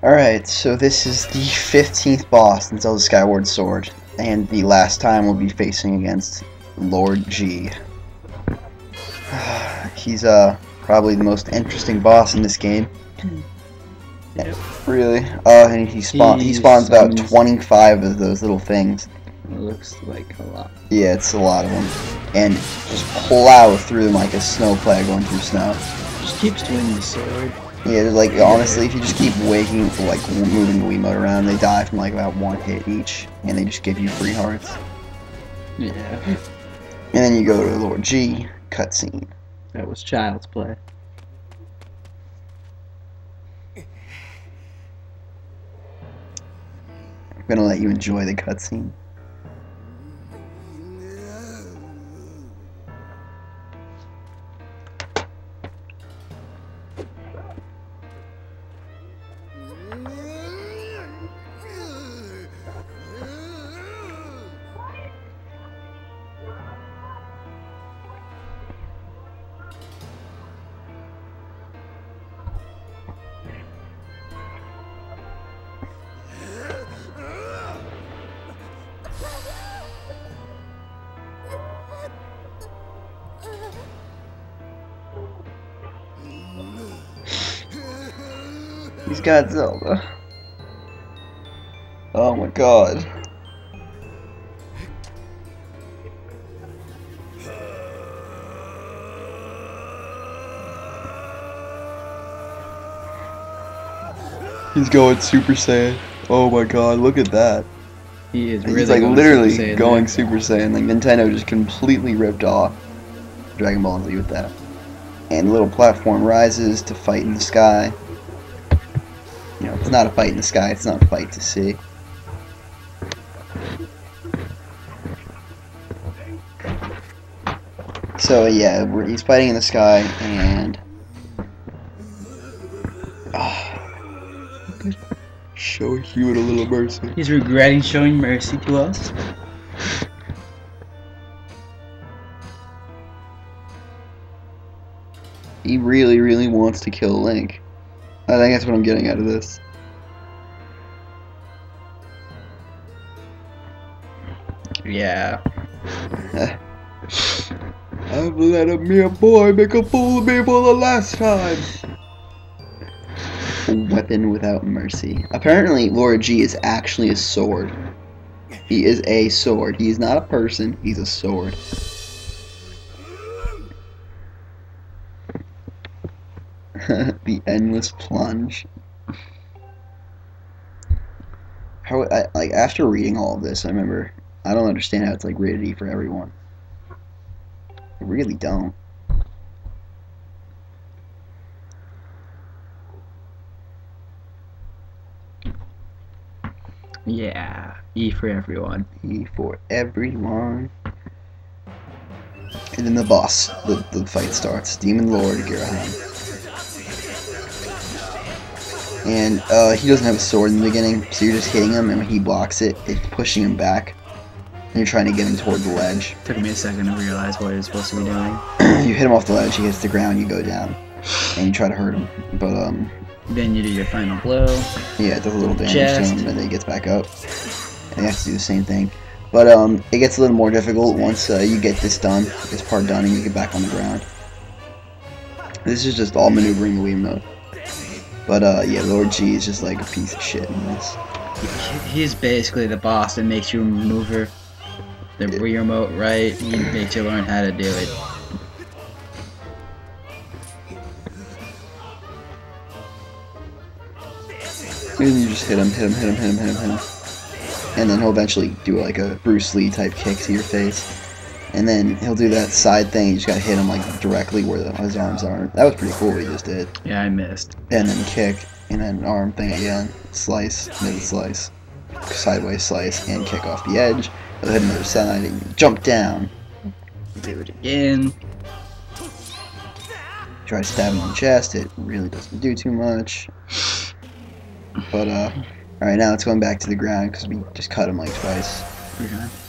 Alright, so this is the 15th boss in Zelda Skyward Sword, and the last time we'll be facing against Lord G. He's probably the most interesting boss in this game. Yep. Really? And he spawns about 25 of those little things. It looks like a lot. Yeah, it's a lot of them. And just plow through them like a snowplow going through snow. Just keep swinging the sword. Yeah, like honestly, if you just keep moving the Wiimote around, they die from like about one hit each, and they just give you free hearts. Yeah. And then you go to Lord G cutscene. That was child's play. I'm gonna let you enjoy the cutscene. He's got Zelda. Oh my god. He's going Super Saiyan. Oh my god, look at that. He is really He's like going literally Super Saiyan going there. Super Saiyan. Like Nintendo just completely ripped off Dragon Ball Z with that. And the little platform rises to fight in the sky. You know, it's not a fight in the sky, it's not a fight to see. So yeah, he's fighting in the sky, and show Hewitt a little mercy. He's regretting showing mercy to us. He really, really wants to kill Link. I think that's what I'm getting out of this. Yeah. I've let a mere boy make a fool of me for the last time. A weapon without mercy. Apparently, Lord G is actually a sword. He is a sword. He is not a person. He's a sword. The endless plunge. How like after reading all of this, I remember I don't understand how it's like rated E for everyone. I really don't. Yeah. E for everyone. E for everyone. And then the boss, the fight starts. Demon Lord Ghirahim. And he doesn't have a sword in the beginning, so you're just hitting him, and when he blocks it, it's pushing him back. And you're trying to get him toward the ledge. Took me a second to realize what he was supposed to be doing. You hit him off the ledge, he hits the ground, you go down. And you try to hurt him. But, Then you do your final blow. yeah, it does a little damage Chest. to him, and then he gets back up. And you have to do the same thing. But, it gets a little more difficult once you get this part done, and you get back on the ground. This is just all maneuvering the Wiimote. But, yeah, Lord G is just like a piece of shit in this. He's basically the boss that makes you maneuver the remote right. He makes you learn how to do it. And you just hit him. And then he'll eventually do like a Bruce Lee type kick to your face. And then he'll do that side thing, you just gotta hit him like directly where his arms are. That was pretty cool what he just did. Yeah, I missed. And then kick, and then arm thing again. Slice, mid slice, sideways slice, and kick off the edge. He'll hit another side, and you jump down. Do it again. Try to stab him in the chest, it really doesn't do too much. But, alright, now it's going back to the ground, because we just cut him like twice.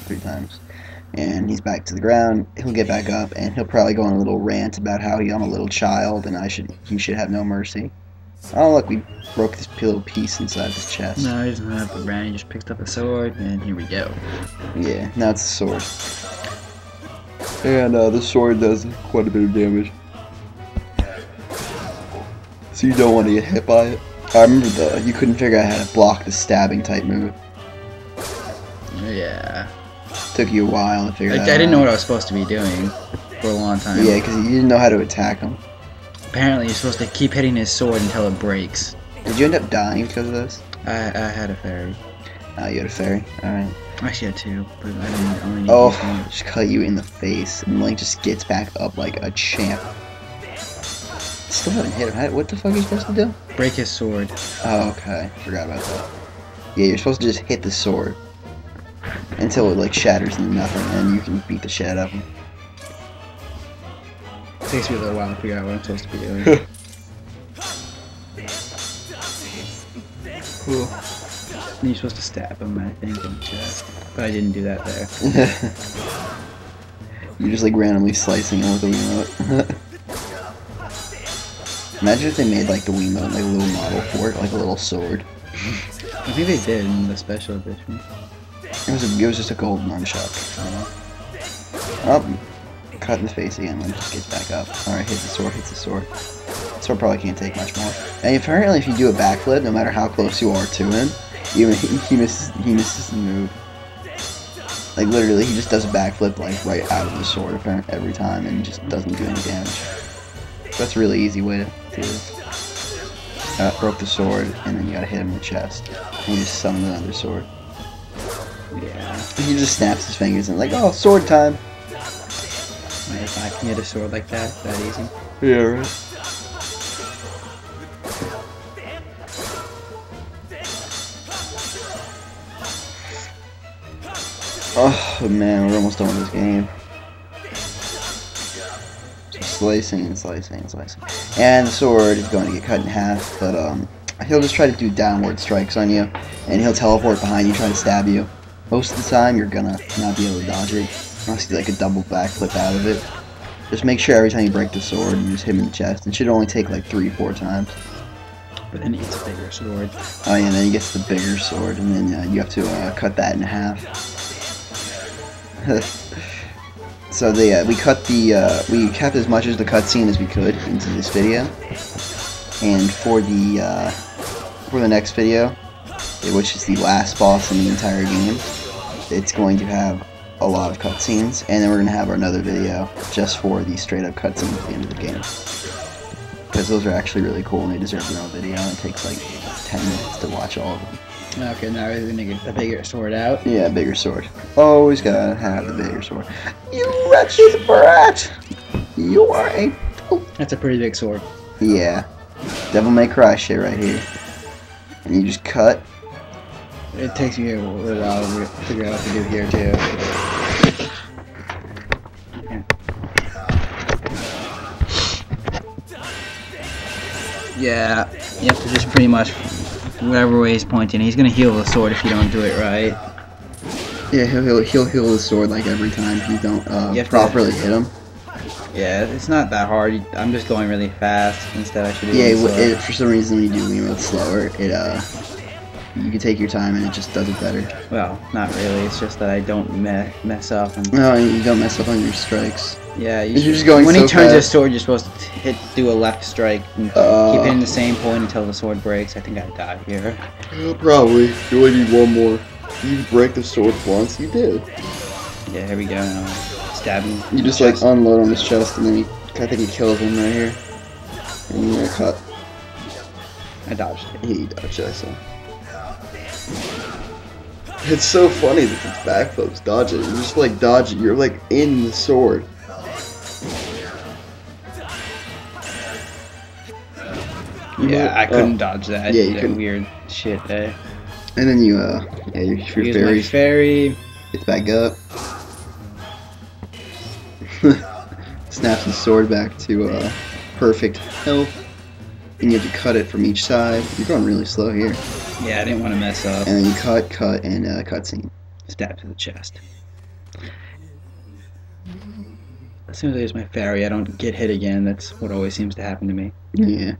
3 times. And he's back to the ground, he'll get back up, and he'll probably go on a little rant about how I'm a little child, and he should have no mercy. Oh look, we broke this little piece inside this chest. No, he doesn't have the brand. He just picked up a sword, and here we go. Yeah, now it's a sword. And the sword does quite a bit of damage. So you don't want to get hit by it. I remember you couldn't figure out how to block the stabbing type move. Yeah. Took you a while to figure that out. I didn't know what I was supposed to be doing for a long time. Yeah, because you didn't know how to attack him. Apparently, you're supposed to keep hitting his sword until it breaks. Did you end up dying because of this? I had a fairy. Oh, you had a fairy? Alright. I actually had two, but I didn't only need Oh, just cut you in the face, and Link just gets back up like a champ. Still haven't hit him. What the fuck are you supposed to do? Break his sword. Oh, okay. Forgot about that. Yeah, you're supposed to just hit the sword until it like shatters into nothing, and you can beat the shit out of him. It takes me a little while to figure out what I'm supposed to be doing. Cool. And you're supposed to stab him, I think, in the chest. But I didn't do that there. You're just like randomly slicing him with a Wiimote. Imagine if they made like the Wiimote like a little model for it, like a little sword. I think they did in the special edition. It was just a gold nunchuck. Oh, cut in the face again. Then just gets back up. All right, hits the sword. Hits the sword. The sword probably can't take much more. And apparently, if you do a backflip, no matter how close you are to him, even he misses the move. Like literally, he just does a backflip like right out of the sword apparently every time, and just doesn't do any damage. That's a really easy way to do this. Broke the sword, and then you gotta hit him in the chest. And you just summon another sword. Yeah. He just snaps his fingers and like, oh, sword time. If I can get a sword like that easy. Yeah, right. Oh man, we're almost done with this game. Just slicing and slicing and slicing. And the sword is going to get cut in half, but he'll just try to do downward strikes on you, and he'll teleport behind you trying to stab you. Most of the time, you're gonna not be able to dodge it, unless you do like a double backflip out of it. Just make sure every time you break the sword, you just hit him in the chest. It should only take like 3-4 times. But then he gets a bigger sword. Oh yeah, and then he gets the bigger sword, and then you have to cut that in half. So we kept as much of the cutscene as we could into this video, and for the next video, which is the last boss in the entire game, it's going to have a lot of cutscenes, and then we're gonna have another video just for the straight up cutscenes at the end of the game, because those are actually really cool and they deserve their own video. And it takes like 10 minutes to watch all of them. Okay, now we're gonna get the bigger sword out. Yeah, bigger sword. Always gotta have the bigger sword. You wretched brat! You are a... That's a pretty big sword. Yeah. Devil May Cry shit right here. And you just cut. It takes me a little while to figure out what to do here too. Yeah, you have to just pretty much, whatever way he's pointing, he's gonna heal the sword if you don't do it right. Yeah, he'll heal the sword like every time if you don't properly hit him. Yeah, it's not that hard. I'm just going really fast. Instead, I should do it, for some reason when you do Wiimote slower, you can take your time and it just does it better. Well, not really. It's just that I don't mess up. No, you don't mess up on your strikes. Yeah, you're just going when so he turns fast. his sword, you're supposed to do a left strike and keep hitting the same point until the sword breaks. I think I died here. Probably. You only need one more. You break the sword once, you did. Yeah, here we go. Stab him. You just like unload on his chest, and then I think he kills him right here. And you're gonna cut. I dodged it. He dodged it, I saw. It's so funny that it's backflips, dodge it. You just like dodge it. You're like in the sword. Yeah, I couldn't dodge that. Yeah, you that couldn't. Weird shit there. And then you, your Use my fairy. Gets back up. Snaps his sword back to perfect health. And you have to cut it from each side. You're going really slow here. Yeah, I didn't want to mess up. And then you cut, and cutscene. Stab to the chest. As soon as I use my fairy, I don't get hit again. That's what always seems to happen to me. Yeah.